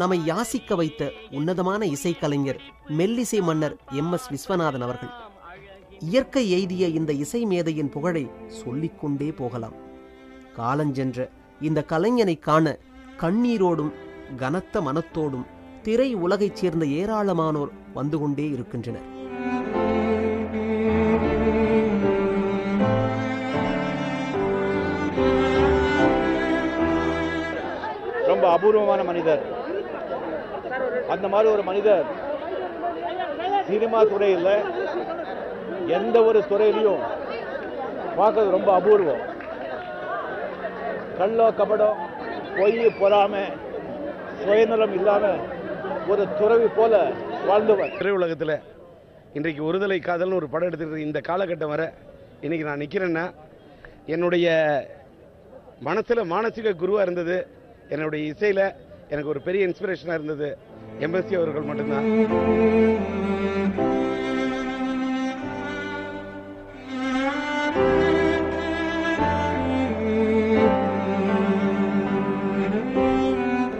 நம்மை யாசிக்க வைத்த உன்னதமான இசைக்கலைஞர் மெல்லிசை மன்னர் எம்.எஸ். விஸ்வநாதன் அவர்கள். இயற்கை எய்திய இந்த இசை மேதையின் புகழை சொல்லிக்கொண்டே போகலாம். காலஞ்சென்ற இந்த கலைஞனை காண கண்ணீரோடும் கனத்த மனத்தோடும் திரை உலகைச் சேர்ந்த ஏராளமானோர் வந்து கொண்டே இருக்கின்றனர். ரொம்ப அபூர்வமான மனிதர். அந்த மாதிரி ஒரு மனிதர் சினிமா துறையில் எந்த ஒரு துறையிலையும் பார்க்கறது ரொம்ப அபூர்வம். கள்ளோ கபடம் பொய் பொறாம சுயநலம் இல்லாம ஒரு துறவி போல வாழ்ந்தவர். திரையுலகத்தில் இன்றைக்கு ஒருதலை காதல்னு ஒரு படம் எடுத்துக்கிற இந்த காலகட்டம் வர இன்னைக்கு நான் நிற்கிறேன்னா என்னுடைய மனசில் மானசீக குருவாக இருந்தது, என்னுடைய இசையில் எனக்கு ஒரு பெரிய இன்ஸ்பிரேஷனாக இருந்தது எம்.எஸ்.சி. அவர்கள் மட்டும்தான்.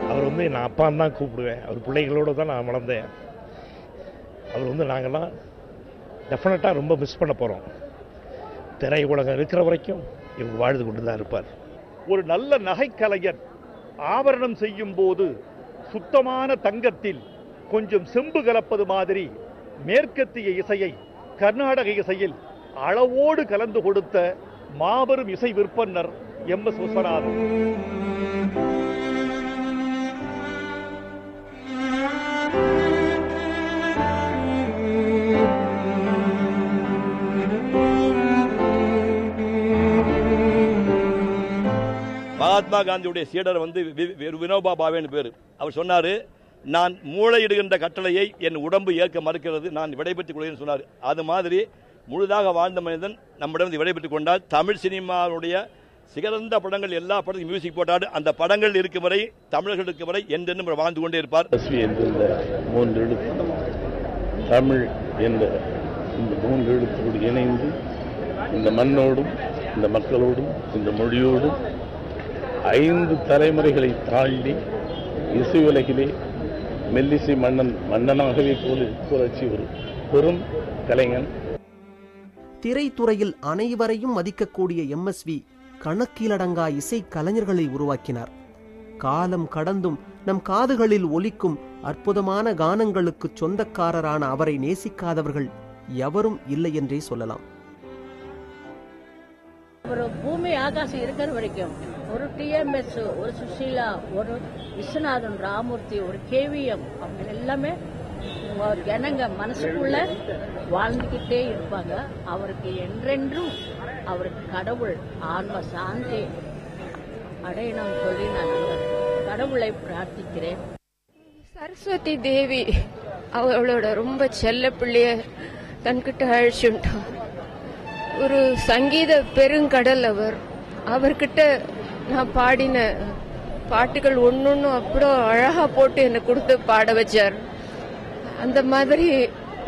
அவர் நான் அப்பான்னு தான் கூப்பிடுவேன். அவர் பிள்ளைகளோடு தான் நான் வளர்ந்தேன். அவர் நாங்கள்லாம் டெஃபினட்டாக ரொம்ப மிஸ் பண்ண போகிறோம். திரை உலகம் இருக்கிற வரைக்கும் இவர் வாழ்ந்து கொண்டு தான் இருப்பார். ஒரு நல்ல நகைக்கலைஞர் ஆபரணம் செய்யும் போது சுத்தமான தங்கத்தில் கொஞ்சம் செம்பு கலப்பது மாதிரி மேற்கத்திய இசையை கர்நாடக இசையில் அளவோடு கலந்து கொடுத்த மாபெரும் இசை விற்பனர் எம்.எஸ். விஸ்வநாதன். மகாத்மா காந்தியுடைய சீடர் வினோபா பாவேன்னு பேரு. அவர் சொன்னாரு, நான் மூளையிடுகின்ற கட்டளையை என் உடம்பு ஏற்க மறுக்கிறது, நான் விடைபெற்றுக் கொள்கிறேன் சொன்னார். அது மாதிரி முழுதாக வாழ்ந்த மனிதன் நம்மிடம் விடைபெற்றுக் கொண்டால் தமிழ் சினிமாவுடைய சிறந்த படங்கள் எல்லா படத்தையும் மியூசிக் போட்டாடு அந்த படங்கள் இருக்கும் வரை தமிழர்கள் இருக்கும் வரை என்றென்றும் வாழ்ந்து கொண்டே இருப்பார். மூன்று எழுத்து தமிழ் என்ற இந்த மூன்று எழுத்தோடு இணைந்து இந்த மண்ணோடும் இந்த மக்களோடும் இந்த மொழியோடும் 5 தலைமுறைகளை தாண்டி இசை உலகிலே மெல்லிசை மன்னனாகவே புரட்சி ஒரு பெரும் கலைஞன். திரைத்துறையில் அனைவரையும் மதிக்கக்கூடிய எம்.எஸ்.வி. கணக்கிலடங்கா இசை கலைஞர்களை உருவாக்கினார். காலம் கடந்தும் நம் காதுகளில் ஒலிக்கும் அற்புதமான கானங்களுக்கு சொந்தக்காரரான அவரை நேசிக்காதவர்கள் எவரும் இல்லை என்றே சொல்லலாம். ஒரு பூமி ஆகாசம் இருக்கிற வரைக்கும் ஒரு டிஎம்எஸ், ஒரு சுஷீலா, ஒரு விஸ்வநாதன், ராமூர்த்தி, ஒரு கேவிஎம் அவங்க எல்லாமே ஜனங்க மனசுக்குள்ள வாழ்ந்துகிட்டே இருப்பாங்க. அவருக்கு என்றென்றும் அவருக்கு கடவுள் ஆன்ம சாந்தி அடையணும் சொல்லி நான் கடவுளை பிரார்த்திக்கிறேன். சரஸ்வதி தேவி அவளோட ரொம்ப செல்ல பிள்ளைய தன்கிட்ட அழிச்சுட்டான். ஒரு சங்கீத பெருங்கடல் அவர்கிட்ட நான் பாடின பாட்டுகள் ஒன்னொன்னும் அப்படியே அழகா போட்டு என்னை கொடுத்து பாட வச்சார். அந்த மாதிரி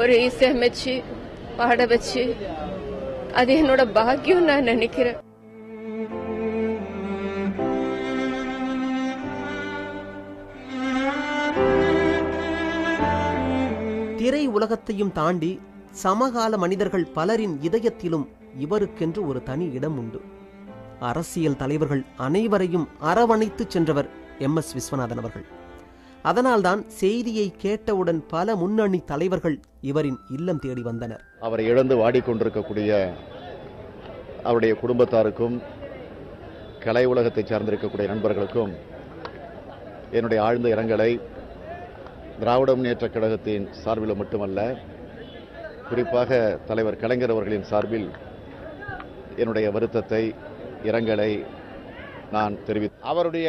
ஒரு இசையமைச்சு பாட வச்சு அது என்னோட பாக்கியம் நான் நினைக்கிறேன். திரை உலகத்தையும் தாண்டி சமகால மனிதர்கள் பலரின் இதயத்திலும் இவருக்கென்று ஒரு தனி இடம் உண்டு. அரசியல் தலைவர்கள் அனைவரையும் அரவணைத்து சென்றவர் எம்.எஸ். விஸ்வநாதன் அவர்கள். அதனால்தான் செய்தியை கேட்டவுடன் பல முன்னணி தலைவர்கள் இவரின் இல்லம் தேடி வந்தனர். அவரை இழந்து வாடிக்கொண்டிருக்கக்கூடிய அவருடைய குடும்பத்தாருக்கும் கலை உலகத்தை சார்ந்திருக்கக்கூடிய நண்பர்களுக்கும் என்னுடைய ஆழ்ந்த இரங்கலை திராவிட முன்னேற்றக் கழகத்தின் சார்பில் மட்டுமல்ல, குறிப்பாக தலைவர் கலைஞர் அவர்களின் சார்பில் என்னுடைய வருத்தத்தை, இரங்கலை நான் தெரிவித்தேன். அவருடைய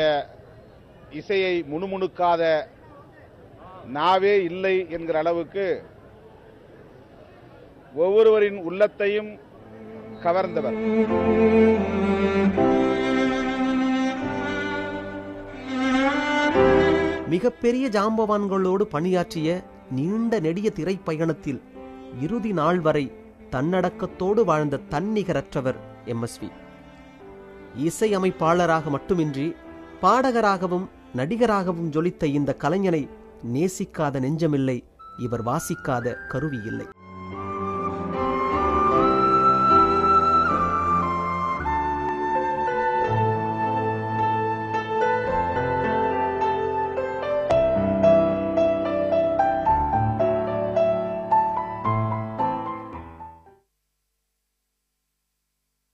இசையை முணுமுணுக்காத நாவே இல்லை என்கிற அளவுக்கு ஒவ்வொருவரின் உள்ளத்தையும் கவர்ந்தவர். மிகப்பெரிய ஜாம்பவான்களோடு பணியாற்றிய நீண்ட நெடிய திரைப்பயணத்தில் இறுதி நாள் வரை தன்னடக்கத்தோடு வாழ்ந்த தன்னிகரற்றவர் எம்.எஸ்.வி. இசையமைப்பாளராக மட்டுமின்றி பாடகராகவும் நடிகராகவும் ஜொலித்த இந்த கலைஞனை நேசிக்காத நெஞ்சமில்லை, இவர் வாசிக்காத கருவி இல்லை.